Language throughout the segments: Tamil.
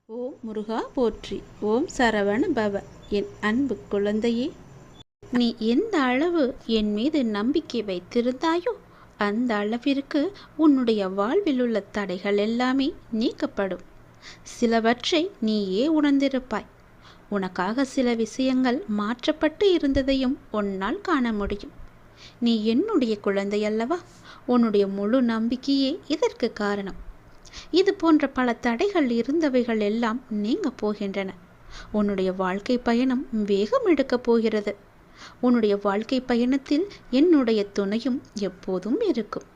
ஓம் முருகா போற்றி. ஓம் சரவண பவ. என் அன்பு குழந்தையே, நீ எந்த அளவு என் மீது நம்பிக்கை வைத்திருந்தாயோ அந்த அளவிற்கு உன்னுடைய வாழ்வில் உள்ள தடைகள் எல்லாமே நீக்கப்படும். சிலவற்றை நீயே உணர்ந்திருப்பாய். உனக்காக சில விஷயங்கள் மாற்றப்பட்டு இருந்ததையும் உன்னால் காண முடியும். நீ என்னுடைய குழந்தை அல்லவா? உன்னுடைய முழு நம்பிக்கையே இதற்கு காரணம். இது போன்ற பல தடைகள் இருந்தவைகள் எல்லாம் நீங்க போகின்றன. உன்னுடைய வாழ்க்கை பயணம் வேகம் எடுக்கப் போகிறது. உன்னுடைய வாழ்க்கை பயணத்தில் என்னுடைய துணையும் எப்போதும் இருக்கும்.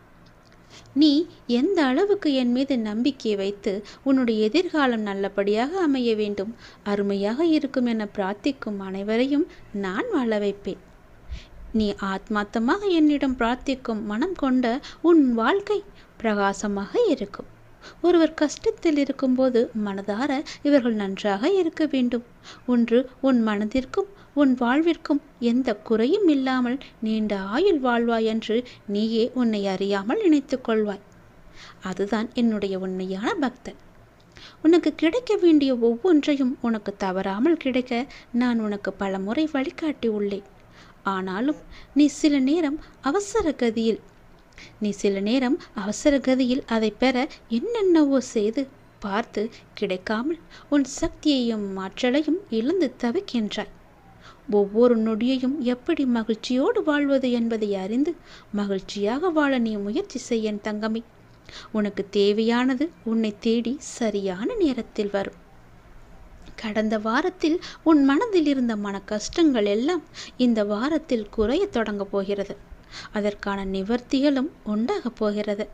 நீ எந்த அளவுக்கு என் மீது நம்பிக்கை வைத்து உன்னுடைய எதிர்காலம் நல்லபடியாக அமைய வேண்டும், அருமையாக இருக்கும் என பிரார்த்திக்கும் அனைவரையும் நான் வாழ வைப்பேன். நீ ஆத்மார்த்தமாக என்னிடம் பிரார்த்திக்கும் மனம் கொண்ட உன் வாழ்க்கை பிரகாசமாக இருக்கும். ஒருவர் கஷ்டத்தில் இருக்கும்போது மனதார இவர்கள் நன்றாக இருக்க வேண்டும், ஒன்று உன் மனதிற்கும் உன் வாழ்விற்கும் எந்த குறையும் இல்லாமல் நீண்ட ஆயுள் வாழ்வாய் என்று நீயே உன்னை அறியாமல் நினைத்து கொள்வாய். அதுதான் என்னுடைய உண்மையான பக்தன். உனக்கு கிடைக்க வேண்டிய ஒவ்வொன்றையும் உனக்கு தவறாமல் கிடைக்க நான் உனக்கு பல முறை வழிகாட்டி உள்ளேன். ஆனாலும் நீ சில நேரம் அவசர கதியில் அதை பெற என்னென்னவோ செய்து பார்த்து கிடைக்காமல் உன் சக்தியையும் ஆற்றலையும் இழந்து தவிக்கின்றாய். ஒவ்வொரு நொடியையும் எப்படி மகிழ்ச்சியோடு வாழ்வது என்பதை அறிந்து மகிழ்ச்சியாக வாழ நீ முயற்சி செய்ய தங்கமே. உனக்கு தேவையானது உன்னை தேடி சரியான நேரத்தில் வரும். கடந்த வாரத்தில் உன் மனதில் இருந்த மன கஷ்டங்கள் எல்லாம் இந்த வாரத்தில் குறைய தொடங்க போகிறது. அதற்கான நிவர்த்திகளும் உண்டாகப் போகிறது.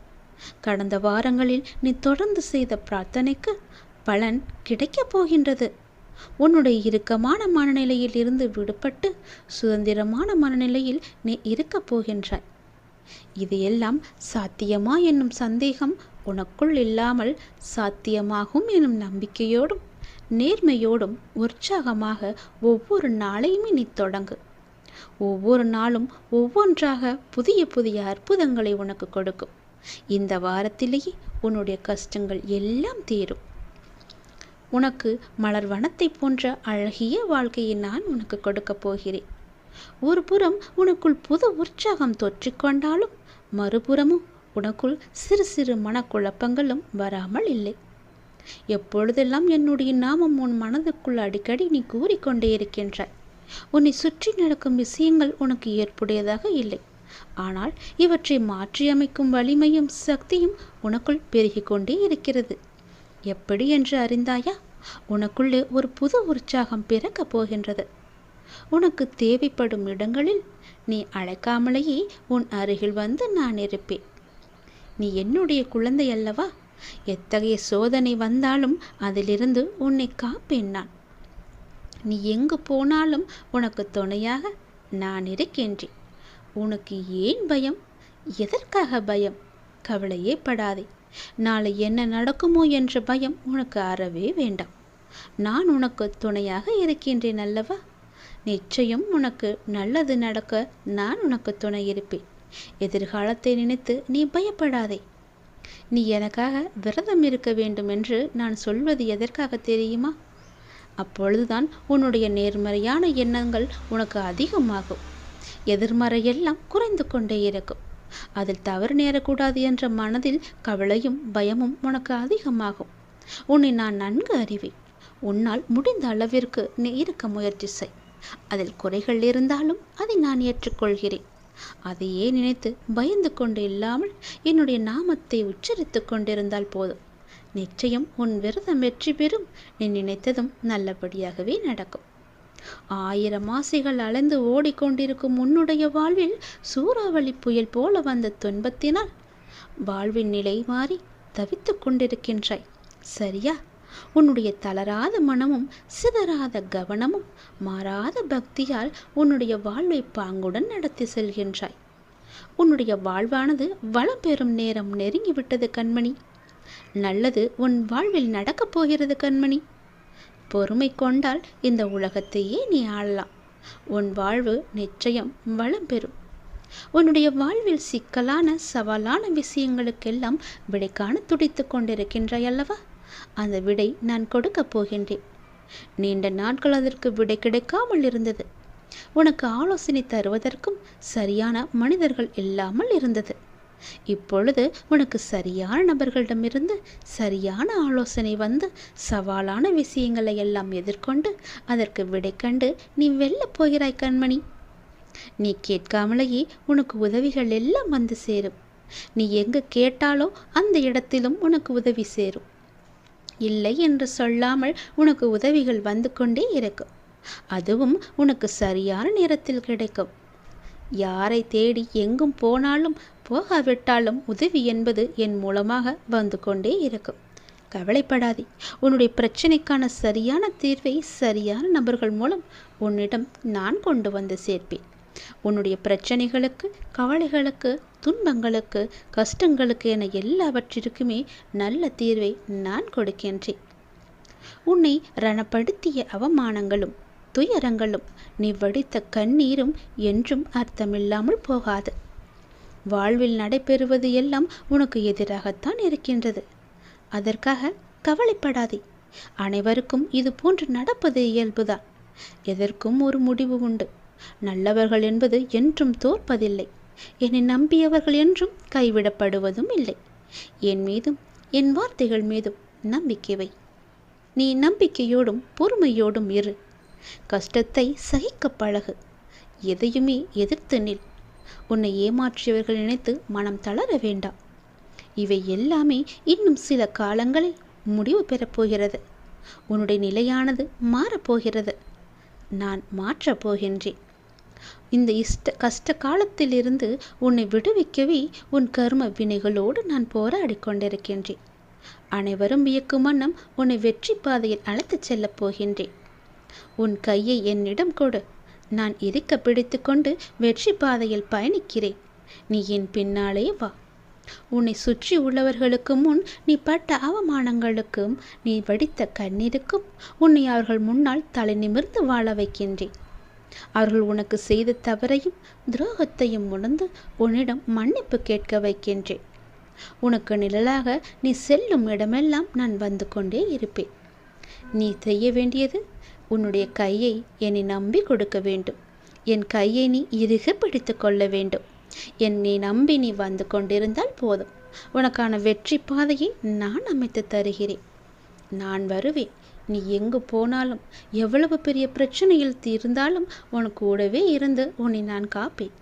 கடந்த வாரங்களில் நீ தொடர்ந்து செய்த பிரார்த்தனைக்கு பலன் கிடைக்கப் போகின்றது. உன்னுடைய இறுக்கமான மனநிலையில் இருந்து விடுபட்டு சுதந்திரமான மனநிலையில் நீ இருக்கப் போகின்றாய். இது எல்லாம் சாத்தியமா என்னும் சந்தேகம் உனக்குள் இல்லாமல் சாத்தியமாகும் எனும் நம்பிக்கையோடும் நேர்மையோடும் உற்சாகமாக ஒவ்வொரு நாளையுமே நீ தொடங்கு. ஒவ்வொரு நாளும் ஒவ்வொன்றாக புதிய புதிய அற்புதங்களை உனக்கு கொடுக்கும். இந்த வாரத்திலேயே உன்னுடைய கஷ்டங்கள் எல்லாம் தீரும். உனக்கு மலர் வனத்தை போன்ற அழகிய வாழ்க்கையை நான் உனக்கு கொடுக்க போகிறேன். ஒரு புறம் உனக்குள் புது உற்சாகம் தொற்றிக்கொண்டாலும் மறுபுறமும் உனக்குள் சிறு சிறு மனக்குழப்பங்களும் வராமல் இல்லை. எப்பொழுதெல்லாம் என்னுடைய நாமம் உன் மனதுக்குள் அடிக்கடி நீ கூறிக்கொண்டே இருக்கின்றாய். உன்னை சுற்றி நடக்கும் விஷயங்கள் உனக்கு ஏற்புடையதாக இல்லை. ஆனால் இவற்றை மாற்றியமைக்கும் வலிமையும் சக்தியும் உனக்குள் பெருகி கொண்டே இருக்கிறது. எப்படி என்று அறிந்தாயா? உனக்குள்ளே ஒரு புது உற்சாகம் பிறக்கப் போகின்றது. உனக்கு தேவைப்படும் இடங்களில் நீ அழைக்காமலேயே உன் அருகில் வந்து நான் இருப்பேன். நீ என்னுடைய குழந்தை அல்லவா? எத்தகைய சோதனை வந்தாலும் அதிலிருந்து உன்னை காப்பேன் நான். நீ எங்கு போனாலும் உனக்கு துணையாக நான் இருக்கின்றேன். உனக்கு ஏன் பயம்? எதற்காக பயம்? கவலையே படாதே. நாளை என்ன நடக்குமோ என்ற பயம் உனக்கு அறவே வேண்டாம். நான் உனக்கு துணையாக இருக்கின்றேன் அல்லவா? நிச்சயம் உனக்கு நல்லது நடக்க நான் உனக்கு துணை இருப்பேன். எதிர்காலத்தை நினைத்து நீ பயப்படாதே. நீ எனக்காக விரதம் இருக்க வேண்டும் என்று நான் சொல்வது எதற்காக தெரியுமா? அப்பொழுதுதான் உன்னுடைய நேர்மறையான எண்ணங்கள் உனக்கு அதிகமாகும். எதிர்மறையெல்லாம் குறைந்து கொண்டே இருக்கும். அதில் தவறு நேரக்கூடாது என்ற மனதில் கவலையும் பயமும் உனக்கு அதிகமாகும். உன்னை நான் நன்கு அறிவேன். உன்னால் முடிந்த அளவிற்கு நீ இருக்க முயற்சி செய். அதில் குறைகள் இருந்தாலும் அதை நான் ஏற்றுக்கொள்கிறேன். அதையே நினைத்து பயந்து கொண்டு இல்லாமல் என்னுடைய நாமத்தை உச்சரித்து கொண்டிருந்தால் போதும். நிச்சயம் உன் விரதம் வெற்றி பெறும். நீ நினைத்ததும் நல்லபடியாகவே நடக்கும். 1000 ஆசைகள் அலைந்து ஓடிக்கொண்டிருக்கும் உன்னுடைய வாழ்வில் சூறாவளி புயல் போல வந்த துன்பத்தினால் வாழ்வின் நிலை மாறி தவித்து கொண்டிருக்கின்றாய். சரியா? உன்னுடைய தளராத மனமும் சிதறாத கவனமும் மாறாத பக்தியால் உன்னுடைய வாழ்வை பாங்குடன் நடத்தி செல்கின்றாய். உன்னுடைய வாழ்வானது வளம் பெறும் நேரம் நெருங்கிவிட்டது கண்மணி. நல்லது உன் வாழ்வில் நடக்கப் போகிறது கண்மணி. பொறுமை கொண்டால் இந்த உலகத்தையே நீ ஆளலாம். உன் வாழ்வு நிச்சயம் வளம் பெறும். உன்னுடைய வாழ்வில் சிக்கலான சவாலான விஷயங்களுக்கெல்லாம் விடை காண துடித்து கொண்டிருக்கின்றாய் அல்லவா? அந்த விடை நான் கொடுக்கப் போகின்றேன். நீண்ட நாட்கள் அதற்கு விடை கிடைக்காமல் இருந்தது. உனக்கு ஆலோசனை தருவதற்கும் சரியான மனிதர்கள் இல்லாமல் இருந்தது. இப்பொழுது உனக்கு சரியான நபர்களிடமிருந்து சரியான ஆலோசனை வந்து சவாலான விஷயங்களை எல்லாம் எதிர்கொண்டு அதற்கு விடை கண்டு நீ வெல்லப் போகிறாய் கண்மணி. நீ கேட்காமலேயே உனக்கு உதவிகள் எல்லாம் வந்து சேரும். நீ எங்கு கேட்டாலோ அந்த இடத்திலும் உனக்கு உதவி சேரும். இல்லை என்று சொல்லாமல் உனக்கு உதவிகள் வந்து கொண்டே இருக்கும். அதுவும் உனக்கு சரியான நேரத்தில் கிடைக்கும். யாரை தேடி எங்கும் போனாலும் போகாவிட்டாலும் உதவி என்பது என் மூலமாக வந்து கொண்டே இருக்கும். கவலைப்படாதே. உன்னுடைய பிரச்சனைக்கான சரியான தீர்வை சரியான நபர்கள் மூலம் உன்னிடம் நான் கொண்டு வந்து சேர்ப்பேன். உன்னுடைய பிரச்சனைகளுக்கு, கவலைகளுக்கு, துன்பங்களுக்கு, கஷ்டங்களுக்கு என எல்லாவற்றிற்குமே நல்ல தீர்வை நான் கொடுக்கின்றேன். உன்னை ரணப்படுத்திய அவமானங்களும் துயரங்களும் நீ வடித்த கண்ணீரும் என்றும் அர்த்தமில்லாமல் போகாது. வாழ்வில் நடைபெறுவது எல்லாம் உனக்கு எதிராகத்தான் இருக்கின்றது. அதற்காக கவலைப்படாதே. அனைவருக்கும் இது போன்று நடப்பது இயல்புதான். எதற்கும் ஒரு முடிவு உண்டு. நல்லவர்கள் என்பது என்றும் தோற்பதில்லை. என்னை நம்பியவர்கள் என்றும் கைவிடப்படுவதும் இல்லை. என் மீதும் என் வார்த்தைகள் மீதும் நம்பிக்கை வை. நீ நம்பிக்கையோடும் பொறுமையோடும் இரு. கஷ்டத்தை சகிக்க பழகு. எதையுமே எதிர்த்து நில். உன்னை ஏமாற்றியவர்கள் நினைத்து மனம் தளர வேண்டாம். இவை எல்லாமே இன்னும் சில காலங்களில் முடிவு பெறப்போகிறது. உன்னுடைய நிலையானது மாறப்போகிறது. நான் மாற்றப் போகின்றேன். இந்த கஷ்ட காலத்திலிருந்து உன்னை விடுவிக்கவே உன் கர்ம வினைகளோடு நான் போராடி கொண்டிருக்கின்றேன். அனைவரும் வியக்கும் வண்ணம் உன்னை வெற்றி பாதையில் அழைத்துச் செல்லப் போகின்றேன். உன் கையை என்னிடம் கொடு. நான் இறுக்க பிடித்து கொண்டு வெற்றி பாதையில் பயணிக்கிறேன். நீ என் பின்னாலே வா. உன்னை சுற்றி உள்ளவர்களுக்கு முன் நீ பட்ட அவமானங்களுக்கும் நீ வடித்த கண்ணீருக்கும் உன்னை அவர்கள் முன்னால் தலை நிமிர்ந்து வாழ வைக்கின்றேன். அவர்கள் உனக்கு செய்த தவறையும் துரோகத்தையும் உணர்ந்து உன்னிடம் மன்னிப்பு கேட்க வைக்கின்றேன். உனக்கு நிழலாக நீ செல்லும் இடமெல்லாம் நான் வந்து கொண்டே இருப்பேன். நீ செய்ய வேண்டியது உன்னுடைய கையை என்னை நம்பி கொடுக்க வேண்டும். என் கையை நீ இறுக பிடித்து கொள்ள வேண்டும். என்னை நம்பி நீ வந்து கொண்டிருந்தால் போதும். உனக்கான வெற்றி பாதையை நான் அமைத்து தருகிறேன். நான் வருவேன். நீ எங்கு போனாலும் எவ்வளவு பெரிய பிரச்சனையில் தீர்ந்தாலும் உன் கூடவே இருந்து உன்னை நான் காப்பேன்.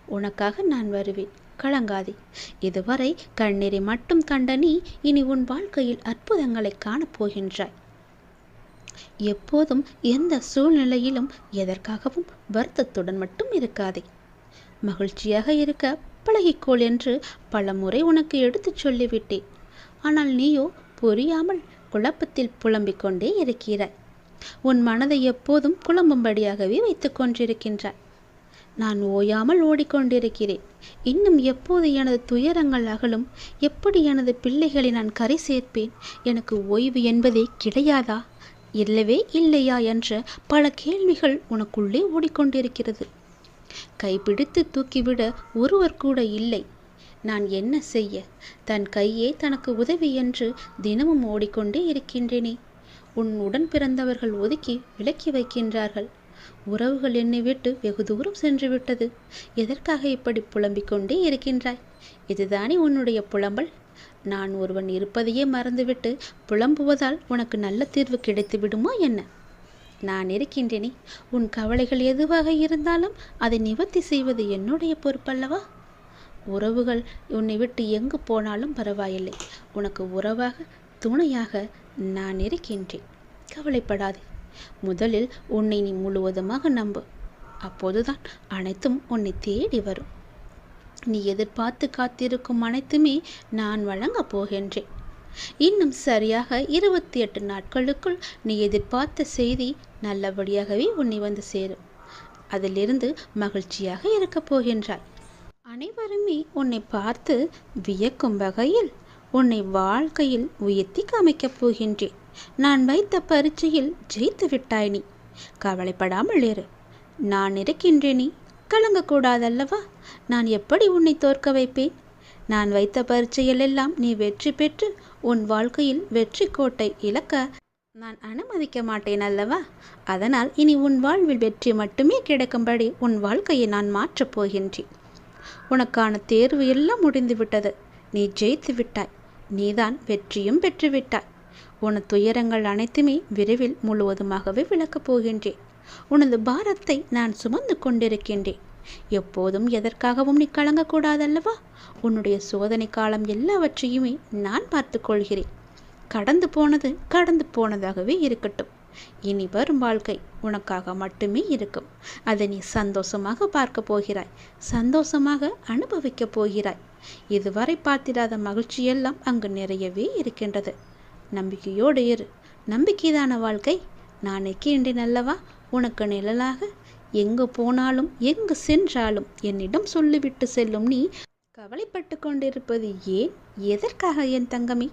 உனக்காக நான் வருவேன். கலங்காதே. இதுவரை கண்ணீரை மட்டும் கண்ட நீ இனி உன் வாழ்க்கையில் அற்புதங்களை காணப்போகின்றாய். எப்போதும் எந்த சூழ்நிலையிலும் எதற்காகவும் வருத்தத்துடன் மட்டும் இருக்காதே. மகிழ்ச்சியாக இருக்க பழகிக்கோள் என்று பல முறை உனக்கு எடுத்துச் சொல்லிவிட்டேன். ஆனால் நீயோ புரியாமல் குழப்பத்தில் புலம்பிக் கொண்டே இருக்கிறாய். உன் மனதை எப்போதும் குழம்பும்படியாகவே வைத்துக் கொண்டிருக்கின்றாய். நான் ஓயாமல் ஓடிக்கொண்டிருக்கிறேன். இன்னும் எப்போது எனது துயரங்கள் அகலும்? எப்படி எனது பிள்ளைகளை நான் கரை சேர்ப்பேன்? எனக்கு ஓய்வு என்பதே கிடையாதா? இல்லவே இல்லையா என்ற பல கேள்விகள் உனக்குள்ளே ஓடிக்கொண்டிருக்கிறது. கைப்பிடித்து தூக்கிவிட ஒருவர் கூட இல்லை. நான் என்ன செய்ய? தன் கையே தனக்கு உதவி என்று தினமும் ஓடிக்கொண்டே இருக்கின்றேனே. உன் உடன் பிறந்தவர்கள் ஒதுக்கி விலக்கி வைக்கின்றார்கள். உறவுகள் என்னை விட்டு வெகு தூரம் சென்று விட்டது. எதற்காக இப்படி புலம்பிக் கொண்டே இருக்கின்றாய்? இதுதானே உன்னுடைய புலம்பல்? நான் ஒருவன் இருப்பதையே மறந்துவிட்டு புலம்புவதால் உனக்கு நல்ல தீர்வு கிடைத்து விடுமா என்ன? நான் இருக்கின்றேனே. உன் கவலைகள் எதுவாக இருந்தாலும் அதை நிவர்த்தி செய்வது என்னுடைய பொறுப்பல்லவா? உறவுகள் உன்னை விட்டு எங்கு போனாலும் பரவாயில்லை. உனக்கு உறவாக, துணையாக நான் இருக்கின்றேன். கவலைப்படாதே. முதலில் உன்னை நீ முழுவதுமாக நம்பு. அப்போதுதான் அனைத்தும் உன்னை தேடி வரும். நீ எதிர்பார்த்து காத்திருக்கும் அனைத்துமே நான் வழங்கப் போகின்றேன். இன்னும் சரியாக 28 நாட்களுக்குள் நீ எதிர்பார்த்த செய்தி நல்லபடியாகவே உன்னை வந்து சேரும். அதிலிருந்து மகிழ்ச்சியாக இருக்கப் போகின்றாய். அனைவருமே உன்னை பார்த்து வியக்கும் வகையில் உன்னை வாழ்க்கையில் உயர்த்தி காமிக்கப் போகின்றேன். நான் வைத்த பரீட்சையில் ஜெயித்து விட்டாய் நீ. கவலைப்படாமல் இரு. நான் இருக்கின்றேன். நீ கலங்கக்கூடாதல்லவா? நான் எப்படி உன்னை தோற்க வைப்பேன்? நான் வைத்த பரீட்சையில் எல்லாம் நீ வெற்றி பெற்று உன் வாழ்க்கையில் வெற்றி கோட்டை இழக்க நான் அனுமதிக்க மாட்டேன் அல்லவா? அதனால் இனி உன் வாழ்வில் வெற்றி மட்டுமே கிடைக்கும்படி உன் வாழ்க்கையை நான் மாற்றப் போகின்றேன். உனக்கான தேர்வு எல்லாம் முடிந்துவிட்டது. நீ ஜெயித்து விட்டாய். நீதான் வெற்றியும் பெற்றுவிட்டாய். உன் துயரங்கள் அனைத்துமே விரைவில் முழுவதுமாகவே விளக்கப் போகின்றேன். உனது பாரத்தை நான் சுமந்து கொண்டிருக்கின்றேன். எப்போதும் எதற்காகவும் நீ கலங்கக்கூடாதல்லவா? உன்னுடைய சோதனை காலம் எல்லாவற்றையுமே நான் பார்த்து கொள்கிறேன். கடந்து போனது கடந்து போனதாகவே இருக்கட்டும். இனி வரும் வாழ்க்கை உனக்காக மட்டுமே இருக்கும். அதை நீ சந்தோஷமாக பார்க்க போகிறாய், சந்தோஷமாக அனுபவிக்கப் போகிறாய். இதுவரை பார்த்திடாத மகிழ்ச்சியெல்லாம் அங்கு நிறையவே இருக்கின்றது. நம்பிக்கையோடு இரு. நம்பிக்கைதான வாழ்க்கை. நான் நிற்கின்றேன் அல்லவா உனக்கு நிழலாக. எங்கு போனாலும் எங்கு சென்றாலும் என்னிடம் சொல்லிவிட்டு செல்லும் நீ கவலைப்பட்டு கொண்டிருப்பது ஏன்? எதற்காக என் தங்கமே?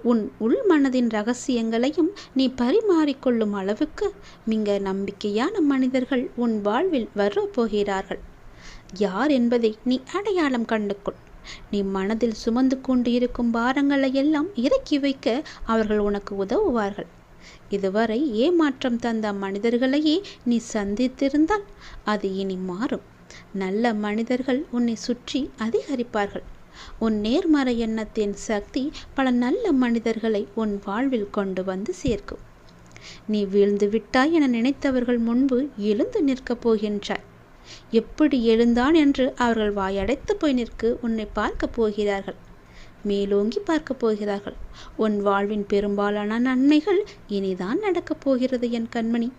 உன் உள் மனதின் ரகசியங்களையும் நீ பரிமாறிக்கொள்ளும் அளவுக்கு மிக நம்பிக்கையான மனிதர்கள் உன் வாழ்வில் வரப்போகிறார்கள். யார் என்பதை நீ அடையாளம் கண்டுகொள். நீ மனதில் சுமந்து கொண்டு இருக்கும் பாரங்களை எல்லாம் இறக்கி வைக்க அவர்கள் உனக்கு உதவுவார்கள். இதுவரை ஏமாற்றம் தந்த மனிதர்களையே நீ சந்தித்திருந்தால் அது இனி மாறும். நல்ல மனிதர்கள் உன்னை சுற்றி அதிகரிப்பார்கள். உன் நேர்மறை எண்ணத்தின் சக்தி பல நல்ல மனிதர்களை உன் வாழ்வில் கொண்டு வந்து சேர்க்கும். நீ வீழ்ந்து விட்டாய் என நினைத்தவர்கள் முன்பு எழுந்து நிற்கப் போகின்றாய். எப்படி எழுந்தான் என்று அவர்கள் வாயடைத்து போய் நிற்க உன்னை பார்க்க போகிறார்கள். மேலோங்கி பார்க்க போகிறார்கள். உன் வாழ்வின் பெரும்பாலான நன்மைகள் இனிதான் நடக்கப் போகிறது என் கண்மணி.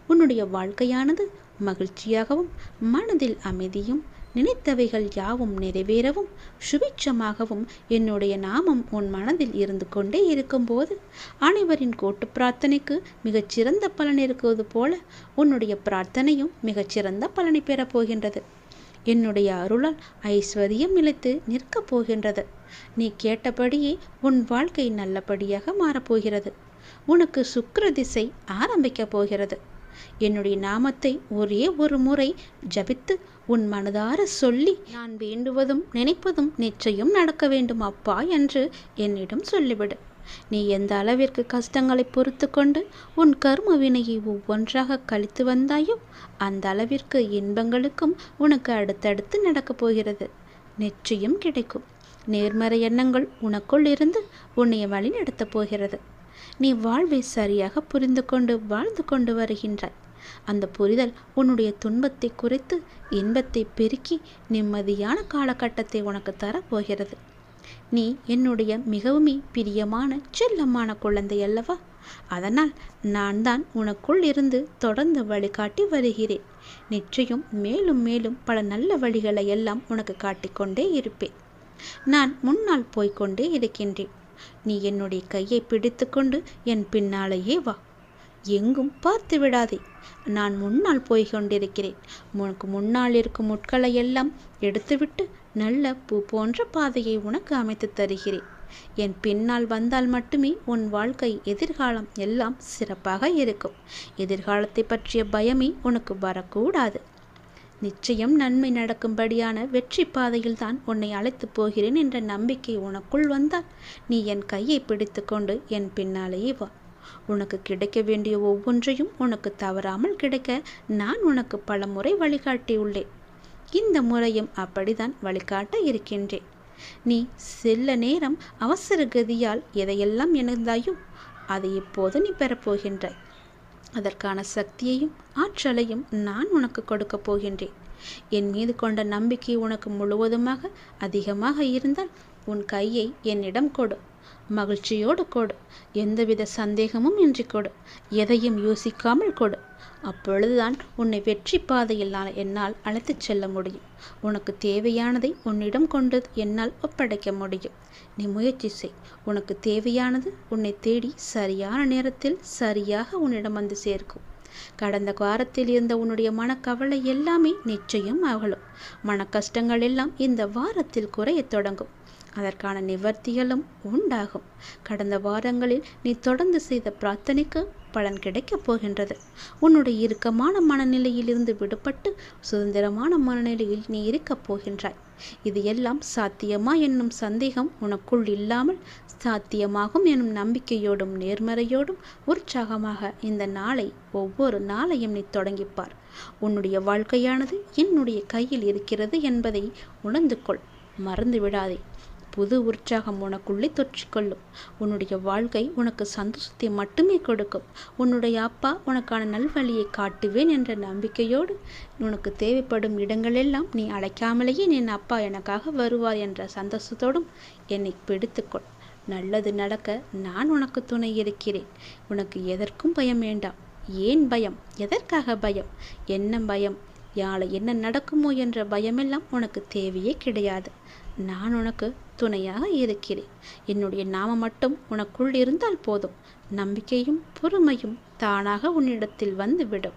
உன்னுடைய வாழ்க்கையானது மகிழ்ச்சியாகவும் மனதில் அமைதியும் நினைத்தவைகள் யாவும் நிறைவேறவும் சுபிட்சமாகவும் என்னுடைய நாமம் உன் மனதில் இருந்து கொண்டே இருக்கும்போது அனைவரின் கூட்டு பிரார்த்தனைக்கு மிகச்சிறந்த பலன் இருக்குவது போல உன்னுடைய பிரார்த்தனையும் மிகச்சிறந்த பலனை பெறப் போகின்றது. என்னுடைய அருளால் ஐஸ்வர்யம் நிலைத்து நிற்கப் போகின்றது. நீ கேட்டபடியே உன் வாழ்க்கை நல்லபடியாக மாறப்போகிறது. உனக்கு சுக்கிர திசை ஆரம்பிக்கப் போகிறது. என்னுடைய நாமத்தை ஒரே ஒரு முறை ஜபித்து உன் மனதார சொல்லி நான் வேண்டுவதும் நினைப்பதும் நிச்சயம் நடக்க வேண்டும் அப்பா என்று என்னிடம் சொல்லிவிடு. நீ எந்த அளவிற்கு கஷ்டங்களை பொறுத்து கொண்டு உன் கர்ம வினையை ஒவ்வொன்றாக கழித்து வந்தாயோ அந்த அளவிற்கு இன்பங்களுக்கும் உனக்கு அடுத்தடுத்து நடக்கப் போகிறது. நிச்சயம் கிடைக்கும். நேர்மறை எண்ணங்கள் உனக்குள் இருந்து உன்னை வழி நடத்தப் போகிறது. நீ வாழ்வை சரியாக புரிந்து கொண்டு வாழ்ந்து கொண்டு வருகின்றாய். அந்த புரிதல் உன்னுடைய துன்பத்தை குறைத்து இன்பத்தை பெருக்கி நிம்மதியான காலகட்டத்தை உனக்கு தரப்போகிறது. நீ என்னுடைய மிகவும் பிரியமான செல்லமான குழந்தை அல்லவா? அதனால் நான் தான் உனக்குள் இருந்து தொடர்ந்து வழிகாட்டி வருகிறேன். நிச்சயம் மேலும் மேலும் பல நல்ல வழிகளை எல்லாம் உனக்கு காட்டிக்கொண்டே இருப்பேன். நான் முன்னால் போய்கொண்டே இருக்கின்றேன். நீ என்னுடைய கையை பிடித்து கொண்டு என் பின்னாலேயே வா. எங்கும் பார்த்து விடாதே. நான் முன்னால் போய்கொண்டிருக்கிறேன். உனக்கு முன்னால் இருக்கும் முட்களை எல்லாம் எடுத்துவிட்டு நல்ல பூ போன்ற பாதையை உனக்கு அமைத்து தருகிறேன். என் பின்னால் வந்தால் மட்டுமே உன் வாழ்க்கை எதிர்காலம் எல்லாம் சிறப்பாக இருக்கும். எதிர்காலத்தை பற்றிய பயமே உனக்கு வரக்கூடாது. நிச்சயம் நன்மை நடக்கும்படியான வெற்றி பாதையில் தான் உன்னை அழைத்து போகிறேன் என்ற நம்பிக்கை உனக்குள் வந்தால் நீ என் கையை பிடித்து கொண்டு என் பின்னாலேயே வா. உனக்கு கிடைக்க வேண்டிய ஒவ்வொன்றையும் உனக்கு தவறாமல் கிடைக்க நான் உனக்கு பல முறை வழிகாட்டியுள்ளேன். இந்த முறையும் அப்படித்தான் வழிகாட்ட இருக்கின்றேன். நீ சில நேரம் அவசர கதியால் எதையெல்லாம் இணைந்தாயோ அதை இப்போது நீ பெறப்போகின்றாய். அதற்கான சக்தியையும் ஆற்றலையும் நான் உனக்கு கொடுக்கப் போகின்றேன். என் மீது கொண்ட நம்பிக்கை உனக்கு முழுவதுமாக அதிகமாக இருந்தால் உன் கையை என்னிடம் கொடு. மகிழ்ச்சியோடு கொடு. எந்தவித சந்தேகமும் இன்றி கொடு. எதையும் யோசிக்காமல் கொடு. அப்பொழுதுதான் உன்னை வெற்றி பாதையில் என்னால் அழைத்துச் செல்ல முடியும். உனக்கு தேவையானதை உன்னிடம் கொண்டு என்னால் ஒப்படைக்க முடியும். நீ முயற்சி செய். உனக்கு தேவையானது உன்னை தேடி சரியான நேரத்தில் சரியாக உன்னிடம் வந்து சேர்க்கும். கடந்த வாரத்தில் இருந்த உன்னுடைய மனக்கவலை எல்லாமே நிச்சயம் அகலும். மன கஷ்டங்கள் எல்லாம் இந்த வாரத்தில் குறையத் தொடங்கும். அதற்கான நிவர்த்திகளும் உண்டாகும். கடந்த வாரங்களில் நீ தொடர்ந்து செய்த பிரார்த்தனைக்கு பலன் கிடைக்கப் போகின்றது. உன்னுடைய இறுக்கமான மனநிலையிலிருந்து விடுபட்டு சுதந்திரமான மனநிலையில் நீ இருக்கப் போகின்றாய். இது எல்லாம் சாத்தியமா என்னும் சந்தேகம் உனக்குள் இல்லாமல் சாத்தியமாகும் எனும் நம்பிக்கையோடும் நேர்மறையோடும் உற்சாகமாக இந்த நாளை ஒவ்வொரு நாளையும் நீ தொடங்கிப்பார். உன்னுடைய வாழ்க்கையானது என்னுடைய கையில் இருக்கிறது என்பதை உணர்ந்து கொள். மறந்து விடாதே. புது உற்சாகம் உனக்குள்ளே தொற்றிக்கொள்ளும். உன்னுடைய வாழ்க்கை உனக்கு சந்தோஷத்தை மட்டுமே கொடுக்கும். உன்னுடைய அப்பா உனக்கான நல்வழியை காட்டுவேன் என்ற நம்பிக்கையோடு உனக்கு தேவைப்படும் இடங்களெல்லாம் நீ அழைக்காமலேயே என் அப்பா எனக்காக வருவார் என்ற சந்தோஷத்தோடும் என்னை பிடித்துக்கொள். நல்லது நடக்க நான் உனக்கு துணை இருக்கிறேன். உனக்கு எதற்கும் பயம் வேண்டாம். ஏன் பயம்? எதற்காக பயம்? என்ன பயம்? யாழை என்ன நடக்குமோ என்ற பயமெல்லாம் உனக்கு தேவையே கிடையாது. நான் உனக்கு துணையாக இருக்கிறேன். என்னுடைய நாமம் மட்டும் உனக்குள் இருந்தால் போதும். நம்பிக்கையும் பொறுமையும் தானாக உன்னிடத்தில் வந்துவிடும்.